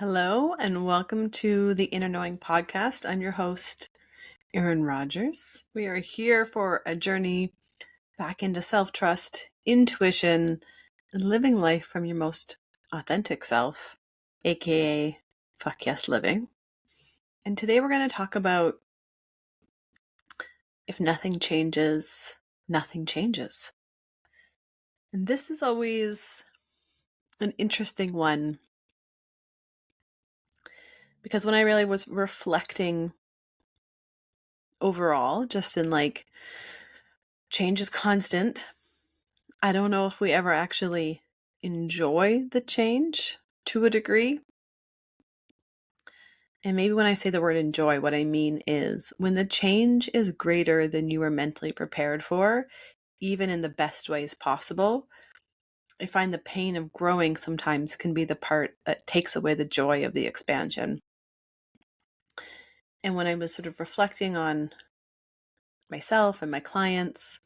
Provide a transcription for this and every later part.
Hello and welcome to the Inner Knowing podcast. I'm your host, Erin Rogers. We are here for a journey back into self-trust, intuition, and living life from your most authentic self, aka fuck yes living. And today we're going to talk about if nothing changes, nothing changes. And this is always an interesting one because when I really was reflecting overall, just in like change is constant, I don't know if we ever actually enjoy the change to a degree. And maybe when I say the word enjoy, what I mean is when the change is greater than you were mentally prepared for, even in the best ways possible, I find the pain of growing sometimes can be the part that takes away the joy of the expansion. And when I was sort of reflecting on myself and my clients,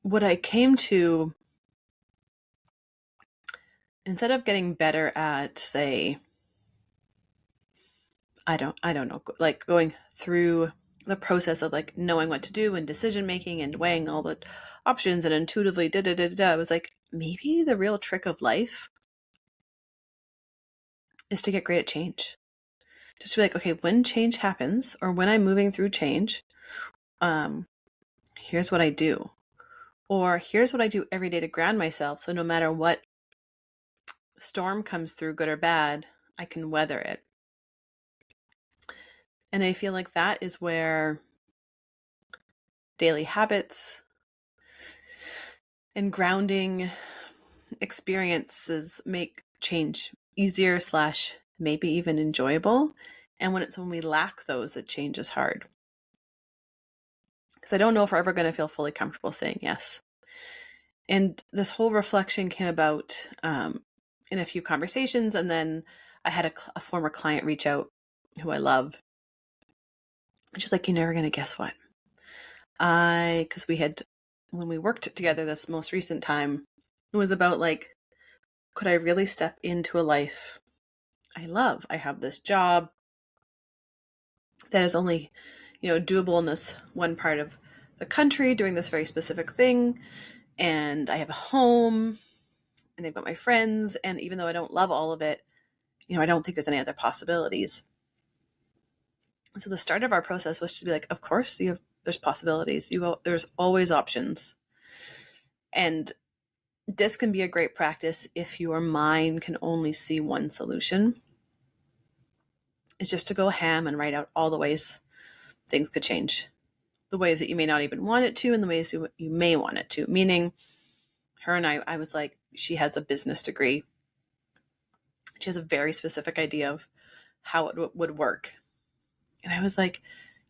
what I came to, instead of getting better at, say, I don't know, like going through the process of like knowing what to do and decision making and weighing all the options and intuitively I was like, maybe the real trick of life is to get great at change. Just to be like, okay, when change happens or when I'm moving through change, here's what I do. Or here's what I do every day to ground myself. So no matter what storm comes through, good or bad, I can weather it. And I feel like that is where daily habits and grounding experiences make change easier / maybe even enjoyable. And when we lack those, that change is hard. Because I don't know if we're ever going to feel fully comfortable saying yes. And this whole reflection came about in a few conversations. And then I had a former client reach out who I love. She's like, you're never going to guess what. Because when we worked together this most recent time, it was about like, could I really step into a life I love? I have this job that is only, doable in this one part of the country doing this very specific thing. And I have a home and I've got my friends. And even though I don't love all of it, I don't think there's any other possibilities. So the start of our process was to be like, of course there's possibilities. There's always options. And this can be a great practice if your mind can only see one solution. It's just to go ham and write out all the ways things could change. The ways that you may not even want it to and the ways you may want it to. Meaning, her and I was like, she has a business degree. She has a very specific idea of how it would work. And I was like,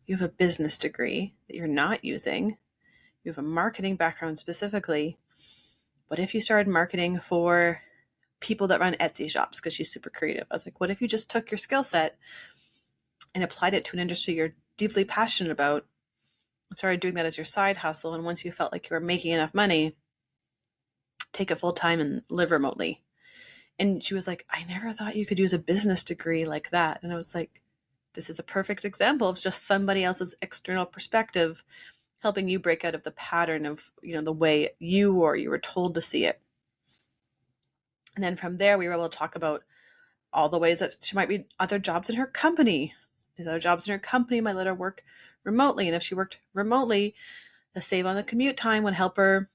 you have a business degree that you're not using. You have a marketing background specifically. What if you started marketing for people that run Etsy shops? Because she's super creative. I was like, what if you just took your skill set and applied it to an industry you're deeply passionate about, started doing that as your side hustle, and once you felt like you were making enough money, take it full time and live remotely. And she was like, I never thought you could use a business degree like that. And I was like, this is a perfect example of just somebody else's external perspective helping you break out of the pattern of, the way you were told to see it. And then from there, we were able to talk about all the ways that she might be other jobs in her company. These other jobs in her company might let her work remotely. And if she worked remotely, the save on the commute time would help her.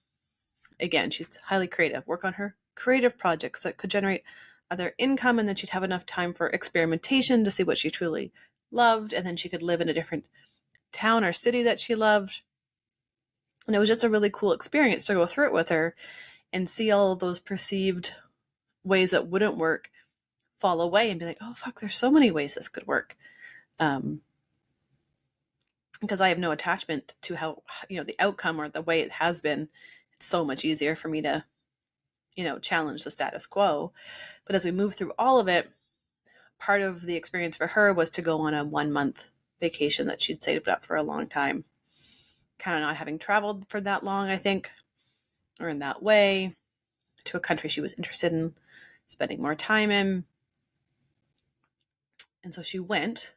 Again, she's highly creative. Work on her creative projects that could generate other income, and then she'd have enough time for experimentation to see what she truly loved, and then she could live in a different town or city that she loved. And it was just a really cool experience to go through it with her and see all of those perceived ways that wouldn't work fall away and be like, oh, fuck, there's so many ways this could work. Because I have no attachment to how, the outcome or the way it has been. It's so much easier for me to, challenge the status quo. But as we move through all of it, part of the experience for her was to go on a 1-month vacation that she'd saved up for a long time. Kind of not having traveled for that long, I think, or in that way, to a country she was interested in spending more time in. And so she went,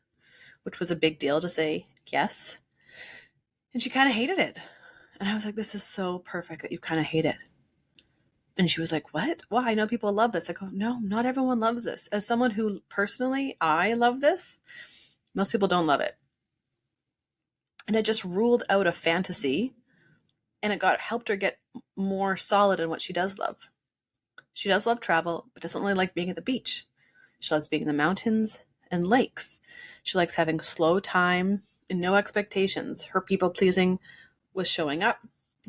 which was a big deal to say yes. And she kind of hated it. And I was like, this is so perfect that you kind of hate it. And she was like, what? Well, I know people love this. I go, no, not everyone loves this. As someone who personally, I love this, most people don't love it. And it just ruled out a fantasy, and it helped her get more solid in what she does love. She does love travel, but doesn't really like being at the beach. She loves being in the mountains and lakes. She likes having slow time and no expectations. Her people pleasing was showing up.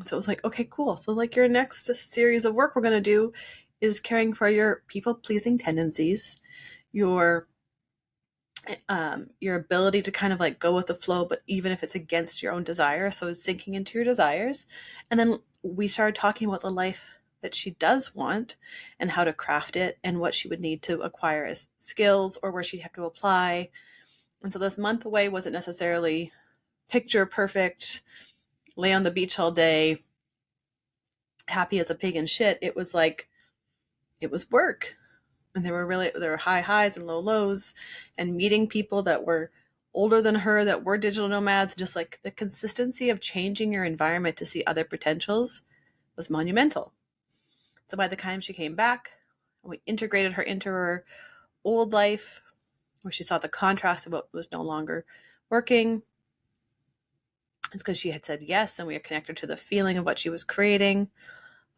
So it was like, okay, cool. So like your next series of work we're going to do is caring for your people pleasing tendencies, your ability to kind of like go with the flow, but even if it's against your own desire. So it's sinking into your desires. And then we started talking about the life that she does want and how to craft it and what she would need to acquire as skills or where she'd have to apply. And so this month away wasn't necessarily picture perfect, lay on the beach all day, happy as a pig in shit. It was like, it was work. And there were high highs and low lows, and meeting people that were older than her, that were digital nomads. Just like the consistency of changing your environment to see other potentials was monumental. So by the time she came back, we integrated her into her old life, where she saw the contrast of what was no longer working. It's because she had said yes, and we had connected to the feeling of what she was creating.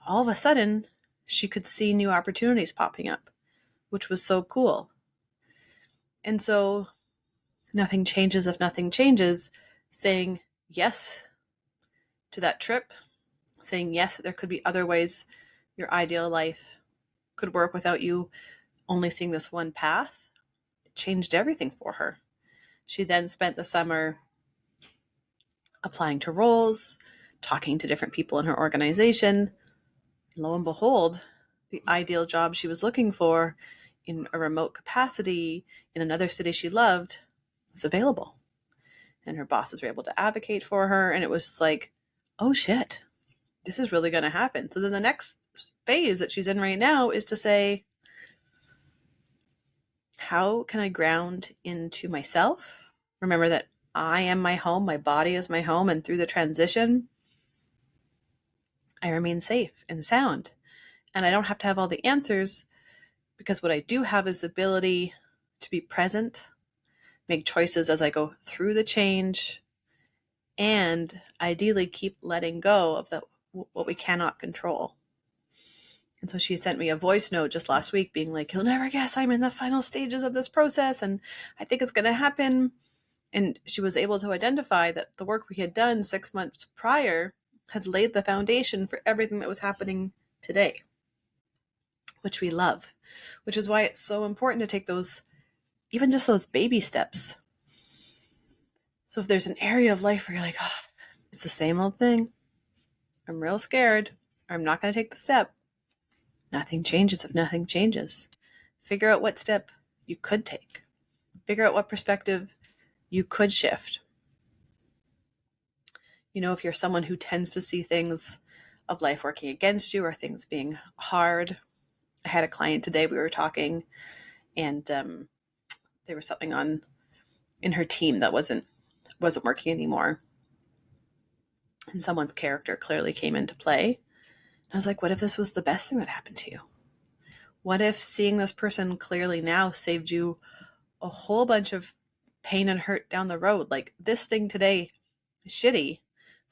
All of a sudden, she could see new opportunities popping up, which was so cool. And so nothing changes if nothing changes. Saying yes to that trip, saying yes that there could be other ways your ideal life could work without you only seeing this one path, it changed everything for her. She then spent the summer applying to roles, talking to different people in her organization. Lo and behold, the ideal job she was looking for in a remote capacity in another city she loved was available. And her bosses were able to advocate for her. And it was just like, oh shit, this is really going to happen. So then the next phase that she's in right now is to say, how can I ground into myself? Remember that I am my home, my body is my home. And through the transition, I remain safe and sound. And I don't have to have all the answers, because what I do have is the ability to be present, make choices as I go through the change, and ideally keep letting go of what we cannot control. And so she sent me a voice note just last week being like, you'll never guess I'm in the final stages of this process, and I think it's going to happen. And she was able to identify that the work we had done 6 months prior had laid the foundation for everything that was happening today, which we love, which is why it's so important to take those, even just those baby steps. So if there's an area of life where you're like, oh, it's the same old thing, I'm real scared, or I'm not going to take the step, nothing changes if nothing changes. Figure out what step you could take. Figure out what perspective you could shift. You know, if you're someone who tends to see things of life working against you or things being hard. I had a client today, we were talking, and there was something on in her team that wasn't working anymore. And someone's character clearly came into play. I was like, what if this was the best thing that happened to you? What if seeing this person clearly now saved you a whole bunch of pain and hurt down the road? Like, this thing today is shitty,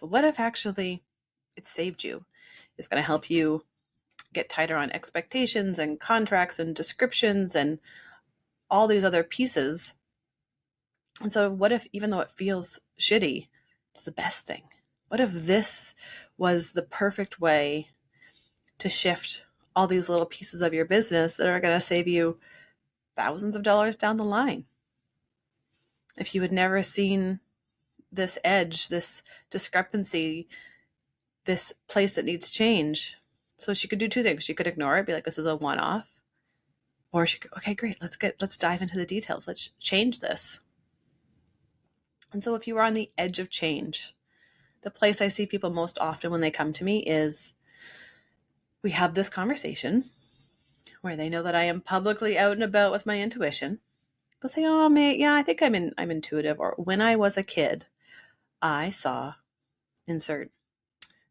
but what if actually it saved you? It's going to help you get tighter on expectations and contracts and descriptions and all these other pieces. And so what if, even though it feels shitty, it's the best thing? What if this was the perfect way to shift all these little pieces of your business that are going to save you thousands of dollars down the line? If you had never seen this edge, this discrepancy, this place that needs change. So she could do two things. She could ignore it, be like, this is a one-off. Or she could, okay, great, let's dive into the details. Let's change this. And so if you are on the edge of change, the place I see people most often when they come to me is, we have this conversation. where they know that I am publicly out and about with my intuition. They'll say, "Oh, mate, yeah, I think I'm intuitive." Or when I was a kid, I saw insert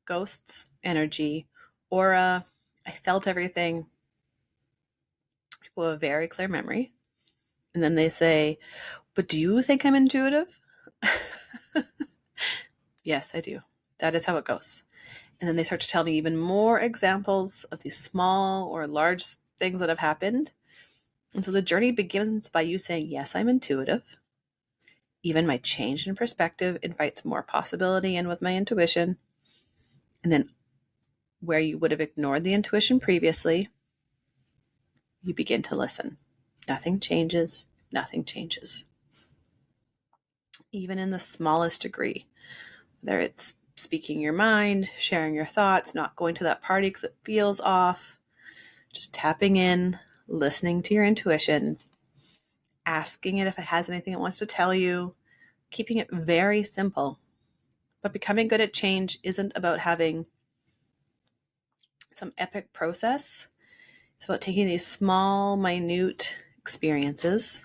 ghosts, energy, aura. I felt everything. People have a very clear memory. And then they say, "But do you think I'm intuitive?" Yes, I do. That is how it goes. And then they start to tell me even more examples of these small or large things that have happened. And so the journey begins by you saying, "Yes, I'm intuitive." Even my change in perspective invites more possibility in with my intuition. And then where you would have ignored the intuition previously, you begin to listen. Nothing changes. Nothing changes. Even in the smallest degree, whether it's speaking your mind, sharing your thoughts, not going to that party because it feels off, just tapping in, listening to your intuition, asking it if it has anything it wants to tell you, keeping it very simple. But becoming good at change isn't about having some epic process. It's about taking these small, minute experiences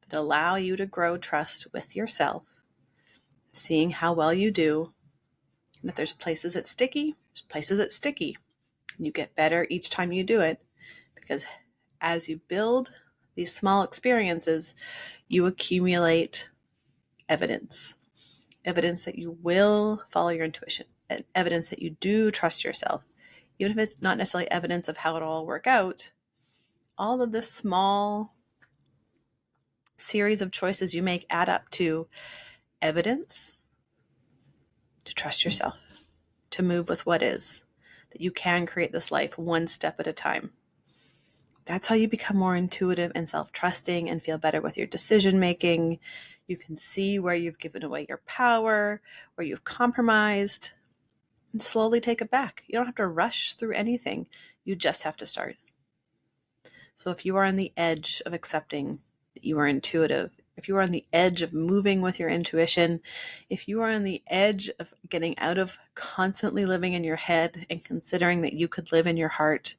that allow you to grow trust with yourself, seeing how well you do. And if there's places it's sticky, there's places it's sticky. And you get better each time you do it, because as you build these small experiences, you accumulate evidence. Evidence that you will follow your intuition, and evidence that you do trust yourself. Even if it's not necessarily evidence of how it'll all work out, all of this small series of choices you make add up to evidence to trust yourself, to move with what is, that you can create this life one step at a time. That's how you become more intuitive and self-trusting and feel better with your decision making. You can see where you've given away your power, where you've compromised, and slowly take it back. You don't have to rush through anything. You just have to start. So if you are on the edge of accepting that you are intuitive, if you are on the edge of moving with your intuition, if you are on the edge of getting out of constantly living in your head and considering that you could live in your heart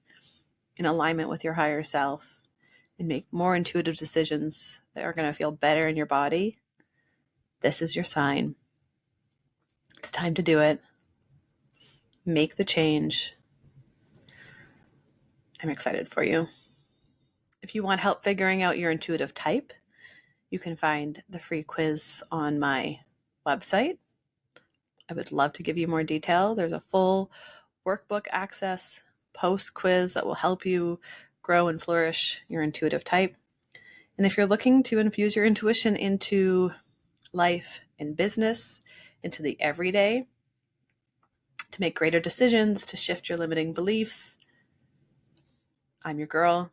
in alignment with your higher self and make more intuitive decisions that are going to feel better in your body, this is your sign. It's time to do it. Make the change. I'm excited for you. If you want help figuring out your intuitive type, you can find the free quiz on my website. I would love to give you more detail. There's a full workbook access post quiz that will help you grow and flourish your intuitive type. And if you're looking to infuse your intuition into life and business, into the everyday, to make greater decisions, to shift your limiting beliefs, I'm your girl.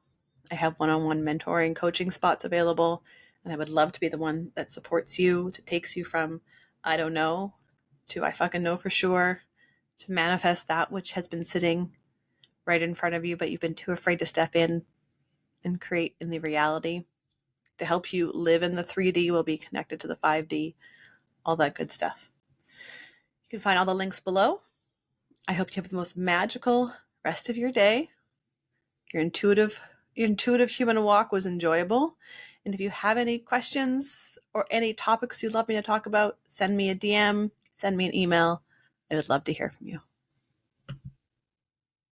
I have one-on-one mentoring coaching spots available, and I would love to be the one that supports you, that takes you from I don't know to I fucking know for sure, to manifest that which has been sitting right in front of you, but you've been too afraid to step in and create in the reality. To help you live in the 3D, will be connected to the 5D, all that good stuff. You can find all the links below. I hope you have the most magical rest of your day. Your intuitive human walk was enjoyable. And if you have any questions or any topics you'd love me to talk about, send me a DM, send me an email. I would love to hear from you.